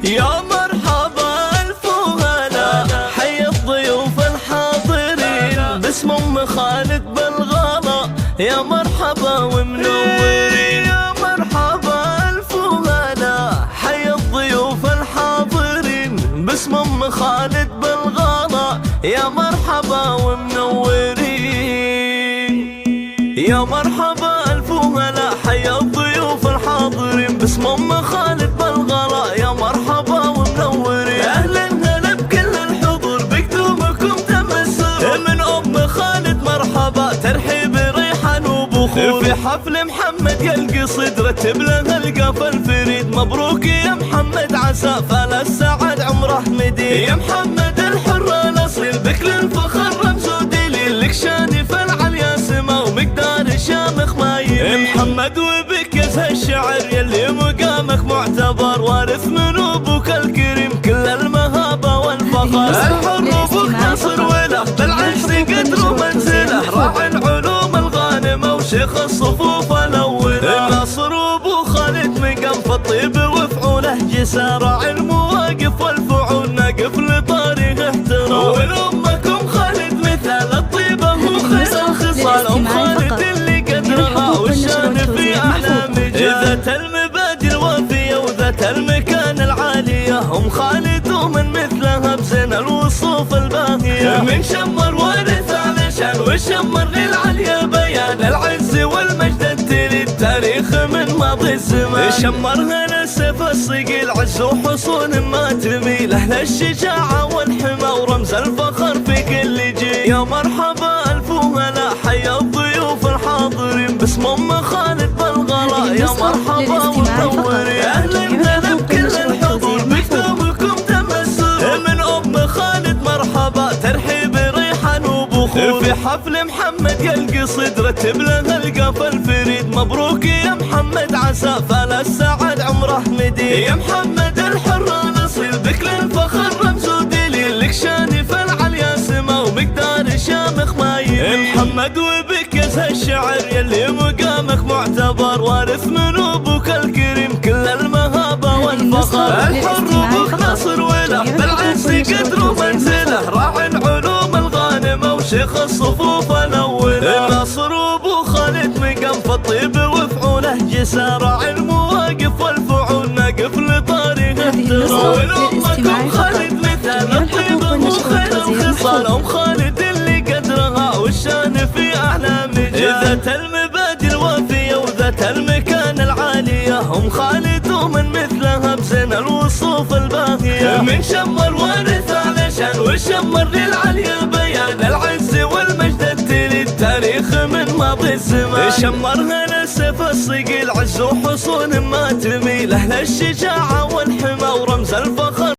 يا مرحبا الف وهلا، حي الضيوف الحاضرين باسم ام خالد بالغلا، يا مرحبا ومنورين. يا مرحبا الف وهلا، حي الضيوف الحاضرين باسم ام خالد بالغلا، يا مرحبا ومنورين. يا مرحبا الف وهلا، حي الضيوف الحاضرين باسم ام خالد بالغلا، يا مرحبا ومنورين. اهلا هلا بكل الحضور بقدومكم تمسوا، من ام خالد مرحبا ترحيب ريحان وبخور. في حفل محمد يلقي صدر رتب له القافه الفريد، مبروك يا محمد عسى فال السعد عمره مديد. يا محمد الحر الاصيل بكل الفخر رمز ودليل، لك شانف العليا سما ومقدار شامخ ما يلي. محمد وبك يزهى الشعر يلي مقامك معتبر، وارث من ابوك الكريم كل المهابه والفخر. الحر ابوك ناصر وله بالعز قدر ومنزله، راعي العلوم الغانمه وشيخ الصفوف الاوله. ناصر ابو خالد مقام في الطيب وفعوله جسار، راعي المواقف والفعول ناقف لطاريه احترام. ولامكم خالد مثال الطيبه وخير الخصال، ام خالد اللي قدرها والشان في اعلى مجال. ذات المبادئ الوافيه وذات المكان العاليه، ام خالد ومن مثلها بزين الوصوف الباهيه. من شمر ورث علشان وشمر للعليا بيان، العز والمجد التلي التاريخ من ماضي الزمان. شمرها السيف الصقيل عز وحصون ما تميل، اهل الشجاعه والحمى ورمز الفخر في كل جيل. يا مرحبا الف وهلا، حي الضيوف الحاضرين باسم ام خالد بالغلا، يا مرحبا ومنورين. اهلا هلا بكل الحضور بكتبكم تمسوا، من ام خالد مرحبا ترحيب ريحان وبخور. في حفل محمد يلقي صدر رتب له القافه الفريد، مبروك يا محمد عسى فال السعد عمره مديد. يا محمد الحر الاصيل بكل الفخر رمز ودليل، لك شانف العليا سما ومقدار شامخ ما يلي. محمد وبك يزهى الشعر يلي مقامك معتبر، وارث من ابوك الكريم كل المهابه والفخر. الحر ابوك ناصر وله بالعز قدر ومنزله، راعي العلوم الغانمه وشيخ الصفوف الاوله. ناصر ابو خالد مقام في الطيب وفعوله جسار، راعي المواقف والفعول ناقف لطاريه احترام. ولامكم خالد مثال الطيبه وخير الخصال، ام خالد اللي قدرها والشان في اعلى مجال. ذات المبادئ الوافيه وذات المكان العاليه، ام خالد ومن مثلها بزين الوصوف الباهيه. من شمر ورث علشان وشمر للعليا بيان، العز والمجد التلي التاريخ من ماضي الزمان. شمرها السيف الصقيل عز وحصون ما تميل، اهل الشجاعه والحمى ورمز الفخر.